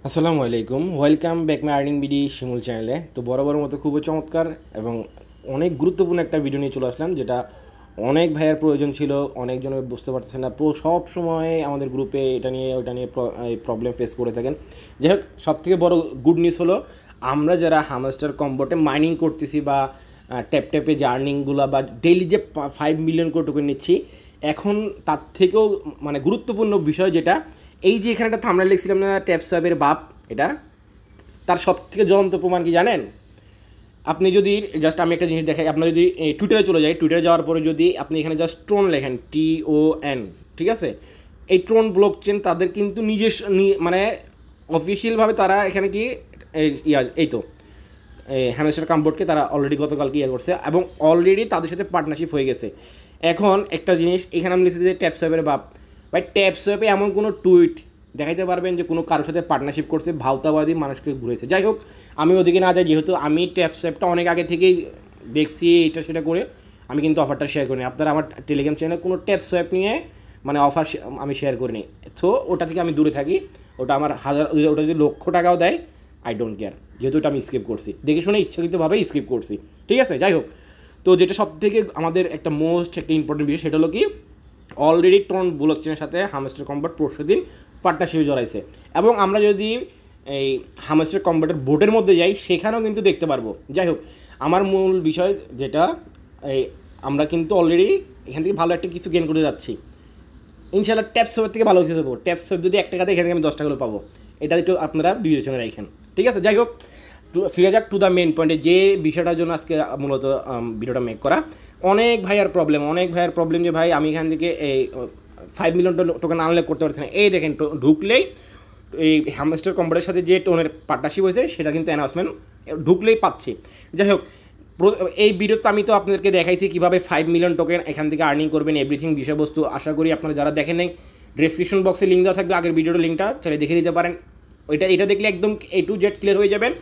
আসসালামু আলাইকুম, welcome back my earning BD Shimul চ্যানেলে। তো বরাবর মতো খুবই চমৎকার এবং অনেক গুরুত্বপূর্ণ একটা ভিডিও নিয়ে চলে আসলাম, যেটা অনেক ভাইয়ের প্রয়োজন ছিল। অনেকজনে বুঝতে পারতেছেন না, সব সময় আমাদের গ্রুপে এটা নিয়ে ওটা নিয়ে প্রবলেম ফেস করে থাকেন। যাই হোক, সবথেকে বড় গুড নিউজ হলো আমরা যারা হামস্টার কম্বোটে মাইনিং করতেছি বা ট্যাপে যে আর্নিংগুলো বা ডেইলি যে 5 মিলিয়ন করে টোকেন নিচ্ছি, এখন তার থেকেও মানে গুরুত্বপূর্ণ বিষয় যেটা, এই যে এখানে একটা থাম্বনেল লিখছিলাম না, ট্যাপ সোয়াপের বাপ, এটা তার সব থেকে জ্বলন্ত প্রমাণ কি জানেন? আপনি যদি জাস্ট আমি একটা জিনিস দেখাই, আপনার যদি টুইটারে চলে যায়, টুইটারে যাওয়ার পরে যদি আপনি এখানে জাস্ট ট্রোন লেখেন, TON, ঠিক আছে? এই ট্রোন ব্লক চেন তাদের কিন্তু নিজস্ব মানে অফিসিয়ালভাবে তারা এখানে কি এই তো হ্যামস্টার কম্বোর্ডকে তারা অলরেডি গতকালকে করছে এবং অলরেডি তাদের সাথে পার্টনারশিপ হয়ে গেছে। এখন একটা জিনিস এখানে আমি লিখেছি যে ট্যাপ সোয়াপের বাপ। ভাই, ট্যাপ সোয়াপে এমন কোনো টুইট দেখাইতে পারবেন যে কোনো কারোর সাথে পার্টনারশিপ করছে, ভাওতাবাদী মানুষকে ঘুরেছে? যাই হোক, আমি ওদিকে না যাই, যেহেতু আমি ট্যাপ সোয়াপটা অনেক আগে থেকেই দেখছি এটা সেটা করে, আমি কিন্তু অফারটা শেয়ার করিনি। আপনারা আমার টেলিগ্রাম চ্যানেলে কোনো ট্যাপ সোয়াপ নিয়ে মানে অফার আমি শেয়ার করিনি, তো ওটা থেকে আমি দূরে থাকি। ওটা আমার ওটা যদি লক্ষ টাকাও দেয়, আই ডোন্ট কেয়ার, যেহেতু এটা আমি স্কিপ করছি, দেখে শুনে ইচ্ছাকৃতভাবেই স্কিপ করছি, ঠিক আছে? যাই হোক, তো যেটা সব থেকে আমাদের একটা মোস্ট একটা ইম্পর্টেন্ট বিষয়, সেটা হলো কি, অলরেডি ট্রন ব্লকচেনের সাথে হামস্টার কম্বোট পরশুদিন পার্টনারশিপে জড়াইছে। এবং আমরা যদি এই হামস্টার কম্বোটের বোর্ডের মধ্যে যাই, সেখানেও কিন্তু দেখতে পারবো। যাই হোক, আমার মূল বিষয় যেটা, এই আমরা কিন্তু অলরেডি এখান থেকে ভালো একটা কিছু গেন করে যাচ্ছি ইনশাআল্লাহ। ট্যাপ সোয়াপ থেকে ভালো কিছু পাবো। ট্যাপ সোয়াপ যদি 1 টাকা দেয়, এখান থেকে আমি 10 টাকা পাবো। এটা একটু আপনারা বিবেচনা রাখেন, ঠিক আছে? যাই হোক, ফিরে যাক টু দ্য মেন পয়েন্টে, যে বিষয়টার জন্য আজকে মূলত ভিডিওটা মেক করা। অনেক ভাইয়ার প্রবলেম যে ভাই, আমি এখান থেকে এই 5 মিলিয়ন টোকেন আনলক করতে পারছি না। এই দেখেন, ঢুকলেই এই হ্যামস্টার কম্বোটের সাথে যে টোনের পার্টনারশিপ হয়েছে, সেটা কিন্তু অ্যানাউন্সমেন্ট ঢুকলেই পাচ্ছি। যাই হোক, এই ভিডিওতে আমি তো আপনাদেরকে দেখাইছি কীভাবে 5 মিলিয়ন টোকেন এখান থেকে আর্নিং করবেন, এভরিথিং বিষয়বস্তু। আশা করি আপনারা যারা দেখেন নাই, ডেসক্রিপশন বক্সে লিঙ্ক দেওয়া থাকবে, আগের ভিডিওর লিঙ্কটা চাইলে দেখে নিতে পারেন। এটা দেখলে একদম A to Z ক্লিয়ার হয়ে যাবেন।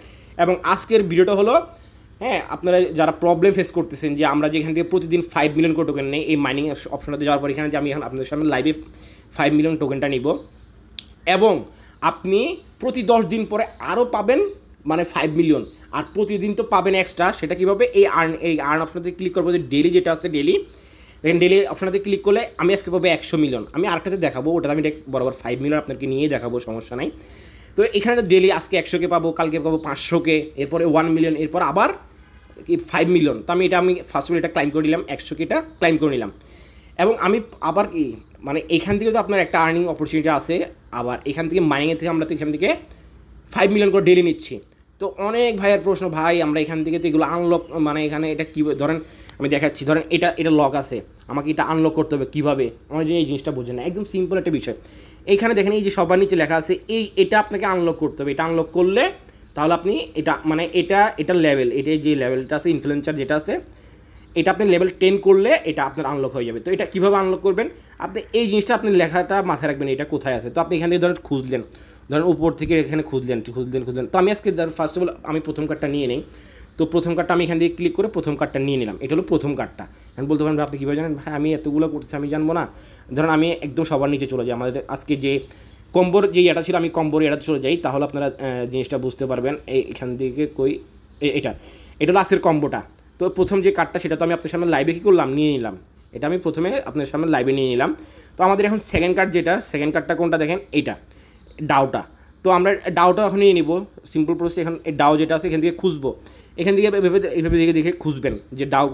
এবং আজকের ভিডিওটা হলো, হ্যাঁ, আপনারা যারা প্রবলেম ফেস করতেছেন যে আমরা যেখান থেকে প্রতিদিন 5 মিলিয়ন করে টোকেন নেই, এই মাইনিং অপশনটাতে যাওয়ার পর এখানে যে আমি এখন আপনাদের সামনে লাইভে 5 মিলিয়ন টোকেনটা নিব, এবং আপনি প্রতি 10 দিন পরে আরও পাবেন মানে 5 মিলিয়ন, আর প্রতিদিন তো পাবেন এক্সট্রা। সেটা কীভাবে? এই আর্ন অপশনটাতে ক্লিক করবো, যে ডেলি যেটা আছে, ডেলি দেখেন, ডেলি অপশনটাতে ক্লিক করলে আমি আজকে পাবো 100 মিলিয়ন। আমি আরেকটাতে দেখাবো, ওটা আমি বরাবর 5 মিলিয়ন আপনাকে নিয়ে দেখাবো, সমস্যা নাই। তো এখানে ডেলি আজকে 100কে পাবো, কালকে পাবো 500কে, এরপরে 1 মিলিয়ন, এরপর আবার কি 5 মিলিয়ন। তো এটা আমি ফার্স্ট অফ অল এটা ক্লাইম করে নিলাম, 100কে এটা ক্লাইম করে নিলাম। এবং আমি আবার কি মানে এখান থেকে তো আপনার একটা আর্নিং অপরচুনিটি আছে। আবার এখান থেকে মাইনিংয়ের থেকে আমরা তো এখান থেকে 5 মিলিয়ন করে ডেলি নিচ্ছি। তো অনেক ভাইয়ের প্রশ্ন, ভাই আমরা এখান থেকে তো এগুলো আনলক, মানে এখানে এটা কী, ধরেন আমি দেখাচ্ছি, ধরেন এটা লক আছে, আমাকে এটা আনলক করতে হবে কীভাবে? আমার এই জিনিসটা বোঝে না, একদম সিম্পল একটা বিষয়। এইখানে দেখেন, এই যে সবার নিচে লেখা আছে, এটা আপনাকে আনলক করতে হবে। এটা আনলক করলে তাহলে আপনি এটা মানে এটা লেভেল, এটা যে লেভেলটা আছে, ইনফ্লুয়েন্সার যেটা আছে, এটা আপনি লেভেল 10 করলে এটা আপনার আনলক হয়ে যাবে। তো এটা কীভাবে আনলক করবেন? আপনি এই জিনিসটা আপনি লেখাটা মাথায় রাখবেন, এটা কোথায় আছে। তো আপনি এখান থেকে ধরেন খুঁজলেন, ধরেন উপর থেকে এখানে খুঁজলেন। তো আমি আজকে ফার্স্ট অফ অল আমি প্রথম কার্ডটা নিয়ে নিই। তো প্রথম কার্ডটা আমি এখান থেকে ক্লিক করে প্রথম কার্ডটা নিয়ে নিলাম। এটা হলো প্রথম কার্ডটা। এখন বলতে পারেন, আপনি কীভাবে জানেন? ভাই, আমি এতগুলো করতেছি, আমি জানবো না? ধরেন আমি একদম সবার নিচে চলে যাই, আমাদের আজকে যে কম্বোর যে এটা ছিল, আমি কম্বোর এটাতে চলে যাই, তাহলে আপনারা জিনিসটা বুঝতে পারবেন। এখান থেকে এটা হলো আজকের কম্বোটা। তো প্রথম যে কার্ডটা, সেটা তো আমি আপনার সামনে লাইভে কী করলাম, নিয়ে নিলাম। এটা আমি প্রথমে আপনার সামনে লাইভে নিয়ে নিলাম। তো আমাদের এখন সেকেন্ড কার্ডটা কোনটা দেখেন, এইটা ডাউটা। তো আমরা ডাউটা এখন নিয়ে নিব, সিম্পল প্রসেস। এখন এই ডাউ যেটা আছে, এখান থেকে খুঁজবো, এখান থেকে এইভাবে দেখে খুঁজবেন যে ডাউ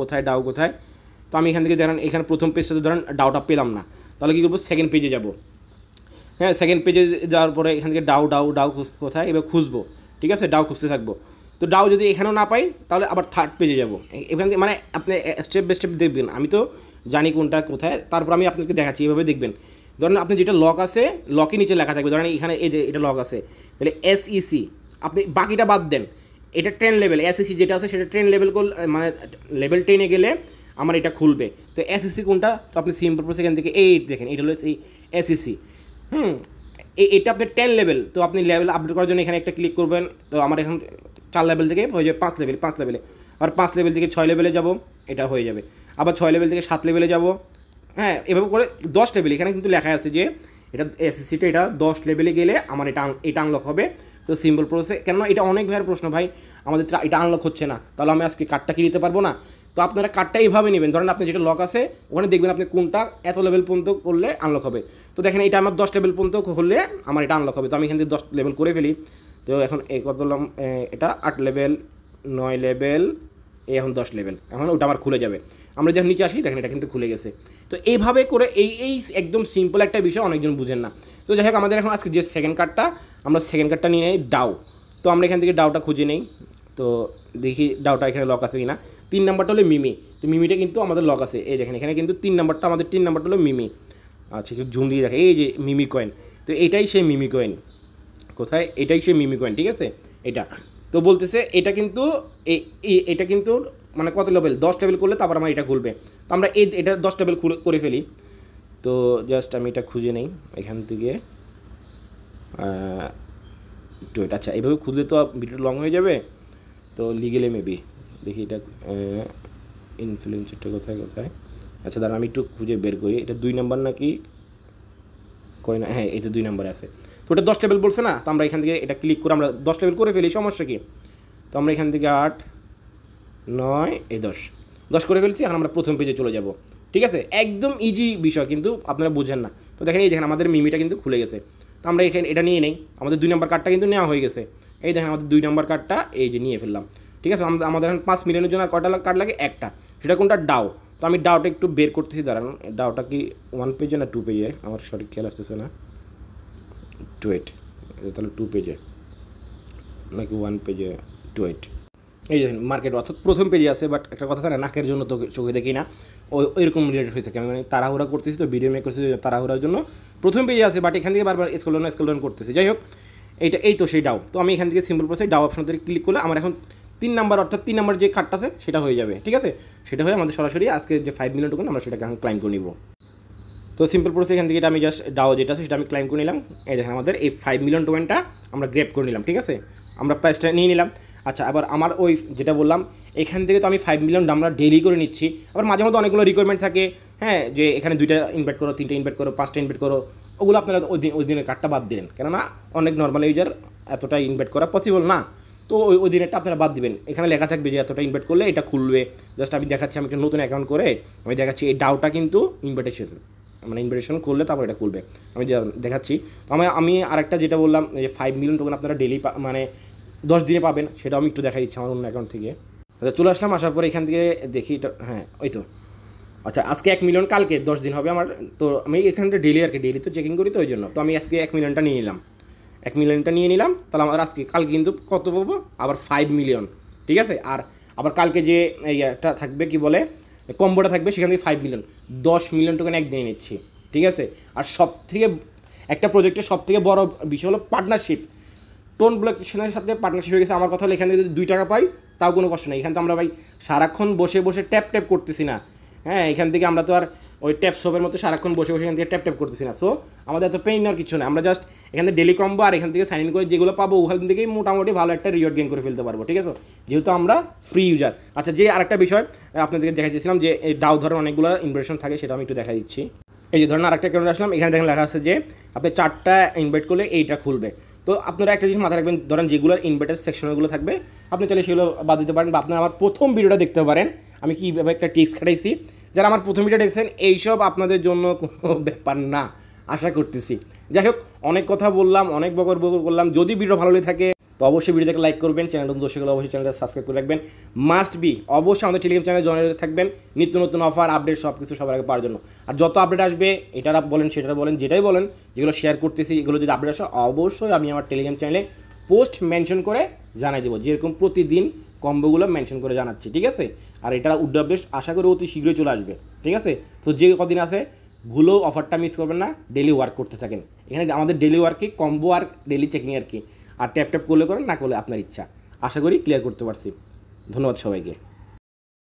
কোথায়। তো আমি এখান থেকে ধরেন, এখানে প্রথম পেজটাতে ধরেন ডাউটা পেলাম না, তাহলে কী করবো, সেকেন্ড পেজে যাব। হ্যাঁ, সেকেন্ড পেজে যাওয়ার পরে এখান থেকে ডাউ কোথায় এবার খুঁজবো, ঠিক আছে? ডাউ খুঁজতে থাকবো। তো ডাউ যদি এখানেও না পাই, তাহলে আবার থার্ড পেজে যাব। এখান থেকে মানে আপনি স্টেপ বাই স্টেপ দেখবেন, আমি তো জানি কোনটা কোথায়, তারপর আমি আপনাকে দেখাচ্ছি, এভাবে দেখবেন। ধরেন আপনি যেটা লক আছে, লকের নিচে লেখা থাকবে, ধরেন এখানে এই যে এটা লক আছে, তাহলে SEC, আপনি বাকিটা বাদ দেন, এটা 10 লেভেল। SEC যেটা আছে সেটা 10 লেভেল মানে লেভেল 10-এ গেলে আমার এটা খুলবে। তো SEC কোনটা? তো আপনি সিম্পল প্রসেস এখান থেকে দেখেন, এটা হলো এই SEC। এটা আপনার 10 লেভেল। তো আপনি লেভেল আপডেট করার জন্য এখানে একটা ক্লিক করবেন। তো আমার এখন 4 লেভেল থেকে হয়ে যাবে 5 লেভেলে, আর 5 লেভেল থেকে 6 লেভেলে যাব, এটা হয়ে যাবে। আবার 6 লেভেল থেকে 7 লেভেলে যাব। হ্যাঁ, এভাবে করে 10 লেভেল। এখানে কিন্তু লেখা আছে যে এটা এসএসসিটা এটা 10 লেভেলে গেলে আমার এটা আনলক হবে। তো সিম্পল প্রসেস, কেননা এটা অনেক ভাইয়ের প্রশ্ন, ভাই আমাদের এটা আনলক হচ্ছে না, তাহলে আমি আজকে কার্ডটা কি নিতে পারবো না? তো আপনারা কার্ডটা এইভাবে নেবেন, ধরেন আপনি যেটা লক আছে ওখানে দেখবেন আপনি কোনটা এত লেভেল পর্যন্ত করলে আনলক হবে। তো দেখেন এটা আমার 10 লেভেল পর্যন্ত করলে আমার এটা আনলক হবে। তো আমি এখান থেকে 10 লেভেল করে ফেলি। তো এখন এই কত এটা 8 লেভেল, 9 লেভেল, এখন 10 লেভেল, এখন ওটা আমার খুলে যাবে। আমরা যখন নিচে আসি দেখেন এটা কিন্তু খুলে গেছে। তো এইভাবে করে এই একদম সিম্পল একটা বিষয় অনেকজন বুঝেন না। তো যাই হোক, আমাদের এখন আজকে যে সেকেন্ড কার্ডটা, আমরা সেকেন্ড কার্ডটা নিয়ে নেই ডাউ। তো আমরা এখান থেকে ডাউটা খুঁজে নেই। তো দেখি ডাউটা এখানে লক আছে কিনা। 3 নাম্বারটা হলো মিমি। তো মিমিটা কিন্তু আমাদের লক আছে, এই দেখেন এখানে কিন্তু 3 নাম্বারটা, আমাদের 3 নাম্বারটা হলো মিমি। আচ্ছা একটু জুম দিয়ে দেখে, এই যে মিমি কয়েন। তো এটাই সেই মিমি কয়েন, কোথায়, এটাই সেই মিমি কয়েন, ঠিক আছে এটা। তো বলতেছে এটা কিন্তু এটা কিন্তু মানে কত লেভেল, 10 লেভেল করলে তারপর আমার এটা খুলবে। তো আমরা এটা 10 লেভেল করে ফেলি। তো জাস্ট আমি এটা খুঁজে নেই এখান থেকে একটু এটা। আচ্ছা এইভাবে খুঁজলে তো ভিডিওটা লং হয়ে যাবে, তো লিগেলে মেবি দেখি এটা ইনফ্লুয়েন্সারটা কোথায় কোথায়। আচ্ছা দাঁড়ান আমি একটু খুঁজে বের করি, এটা 2 নাম্বার নাকি কয়না, হ্যাঁ এই যে 2 নাম্বারে আছে। তো ওটা 10 লেভেল বলছে না, তো আমরা এখান থেকে এটা ক্লিক করে আমরা 10 লেভেল করে ফেলি, সমস্যা কি। তো আমরা এখান থেকে 8, 9, 10 করে ফেলছি। এখন আমরা প্রথম পেজে চলে যাব, ঠিক আছে। একদম ইজি বিষয়, কিন্তু আপনারা বুঝেন না। তো দেখেন এই দেখেন আমাদের মিমিটা কিন্তু খুলে গেছে। তো আমরা এখানে এটা নিয়ে নেই, আমাদের 2 নাম্বার কার্ডটা কিন্তু নেওয়া হয়ে গেছে। এই দেখেন আমাদের 2 নাম্বার কার্ডটা এই যে নিয়ে ফেললাম, ঠিক আছে। আমাদের এখন 5 মিলিয়নের জন্য কয়টা কার্ড লাগে, একটা। সেটা কোনটা, ডাও। তো আমি ডাউটা একটু বের করতেছি, দাঁড়ান ডাউটা কি 1 পেজে না 2 পেজে, আমার সঠিক খেয়াল আসতেছে না। ওয়েট, তাহলে 2 পেজে নাকি 1 পেজে, ওয়েট। এই দেখেন মার্কেট অর্থাৎ প্রথম পেজে আছে। বাট একটা কথা থাকে না, নাকের জন্য তো চোখে দেখি না, ওইরকম রিলেটেড হয়ে থাকে। আমি মানে তাড়াহুড়া করতেছি, তো ভিডিও মেক করতেছি তাড়াহুড়ার জন্য প্রথম পেজে আছে, বাট এখান থেকে বারবার স্ক্রল ডাউন করতেছি। যাই হোক, এই তো সেই ডাউ। তো আমি এখান থেকে সিম্পল প্রসেস ডাউ অপশন থেকে ক্লিক করলে আমার এখন 3 নাম্বার, অর্থাৎ 3 নাম্বার যে কার্ডটা আছে সেটা হয়ে যাবে, ঠিক আছে। সেটা হয়ে আমাদের সরাসরি আজকে যে 5 মিলিয়ন টোকেন আমরা সেটাকে এখন ক্লাইম করে নিব। তো সিম্পল প্রসেস এখান থেকে এটা আমি জাস্ট ডাও যেটা আছে সেটা আমি ক্লাইম করে নিলাম। এই দেখেন আমাদের এই 5 মিলিয়ন টোকেনটা আমরা গ্র্যাব করে নিলাম, ঠিক আছে। আমরা প্রাইসটা নিয়ে নিলাম। আচ্ছা আবার আমার ওই যেটা বললাম এখান থেকে তো আমি 5 মিলিয়ন আমরা ডেইলি করে নিচ্ছি। আবার মাঝে মধ্যে অনেকগুলো রিকোয়ারমেন্ট থাকে, হ্যাঁ, যে এখানে 2টা ইনভাইট করো, 3টা ইনভাইট করো, 5টা ইনভাইট করো। ওগুলো আপনারা ওই দিনের কার্ডটা বাদ দিলেন, কেননা অনেক নর্মাল ইউজার এতটা ইনভাইট করা পসিবল না। তো ওই দিনেরটা আপনারা বাদ দিবেন। এখানে লেখা থাকবে যে এতটা ইনভাইট করলে এটা খুলবে। জাস্ট আমি দেখাচ্ছি, আমি একটা নতুন অ্যাকাউন্ট করে আমি দেখাচ্ছি এই ডাউটা কিন্তু ইনভিটেশন করলে তারপর এটা খুলবে। আমি দেখাচ্ছি। তো আমি আরেকটা যেটা বললাম যে 5 মিলিয়ন টোকেন আপনারা ডেলি মানে 10 দিনে পাবেন, সেটাও আমি একটু দেখাই দিচ্ছি আমার অন্য অ্যাকাউন্ট থেকে। আচ্ছা চলে আসলাম, আসার পরে এখান থেকে দেখি এটা, হ্যাঁ ওই তো। আচ্ছা আজকে 1 মিলিয়ন, কালকে 10 দিন হবে আমার। তো আমি এখানটা ডেলি ডেলি তো চেকিং করি, তো ওই জন্য তো আমি আজকে 1 মিলিয়নটা নিয়ে নিলাম। তাহলে আমার কালকে কিন্তু কত পাবো, আবার 5 মিলিয়ন, ঠিক আছে। আর আবার কালকে যে একটা থাকবে কি বলে কম্বোটা থাকবে, সেখান থেকে 5 মিলিয়ন, 10 মিলিয়ন টোকেন একদিনে নিচ্ছি, ঠিক আছে। আর সবথেকে একটা প্রজেক্টের সবথেকে বড় বিষয় হলো পার্টনারশিপ। টোন ব্লকচেনের সাথে পার্টনারশিপ হয়ে গেছে। আমার কথা হলো এখান থেকে যদি 2 টাকা পাই তাও কোনো কষ্ট নেই। এখান থেকে আমরা ভাই সারাক্ষণ বসে বসে ট্যাপ করতেছি না, হ্যাঁ। এখান থেকে আমরা তো আর ওই ট্যাপ শপের মতো সারাক্ষণ বসে বসে এখান থেকে ট্যাপ করতেছি না। সো আমাদের এত পেইন আর কিছু না, আমরা জাস্ট এখান থেকে ডেলি কম্বো আর এখান থেকে সাইন ইন করে যেগুলো পাবো ওখান থেকেই মোটামুটি ভালো একটা রিওয়ার্ড গেইন করে ফেলতে পারবো, ঠিক আছে, যেহেতু আমরা ফ্রি ইউজার। আচ্ছা যে আরেকটা বিষয় আপনাদেরকে দেখাচ্ছিলাম যে এই ডাউ ধরনের অনেকগুলো ইনভাইটেশন থাকে, সেটা আমি একটু দেখা দিচ্ছি। এই যে ধরেন আরেকটা অ্যাকাউন্টে আসলাম, এখানে দেখেন লেখা আছে যে আপনি 4টা ইনভাইট করলে এইটা খুলবে। তো আপনারা একটা জিনিস মাথায় রাখবেন, ধরেন যেগুলোর ইনভাইটার সেকশনগুলো থাকবে আপনি চাইলে সেগুলো বাদ দিতে পারেন, বা আপনারা আমার প্রথম ভিডিওটা দেখতে পারেন, আমি কীভাবে একটা টিক্স খাটাইছি। যারা আমার প্রথম ভিডিও দেখছেন এইসব আপনাদের জন্য কোনো ব্যাপার না, আশা করতেছি। যাই হোক, অনেক কথা বললাম, অনেক বকর করলাম। যদি ভিডিও ভালো লেগে থাকে তো অবশ্যই ভিডিওটাকে লাইক করবেন, চ্যানেলটা দর্শক হলে অবশ্যই চ্যানেলটা সাবস্ক্রাইব করে রাখবেন। মাস্ট বি অবশ্যই আমাদের টেলিগ্রাম চ্যানেলে জয়েন থাকবেন, নিত্য নতুন অফার আপডেট সব কিছু সবার আগে পাওয়ার জন্য। আর যত আপডেট আসবে, এটা বলেন সেটা বলেন, যেটাই বলেন, যেগুলো শেয়ার করতেছি এগুলো যদি আপডেট আসে অবশ্যই আমি আমার টেলিগ্রাম চ্যানেলে পোস্ট মেনশন করে জানাই দেবো, যেরকম প্রতিদিন কম্বোগুলো মেনশন করে জানাচ্ছি, ঠিক আছে। আর এটা আপডেট আশা করি অতি শীঘ্রই চলে আসবে, ঠিক আছে। তো যে কদিন আছে ভুলেও অফারটা মিস করবেন না, ডেলি ওয়ার্ক করতে থাকেন। এখানে আমাদের ডেলি ওয়ার্কে কম্বো আর ডেলি চেকিং আর কি। আর ট্যাপ করলে করেন, না করলে আপনার ইচ্ছা। আশা করি ক্লিয়ার করতে পারছি। ধন্যবাদ সবাইকে।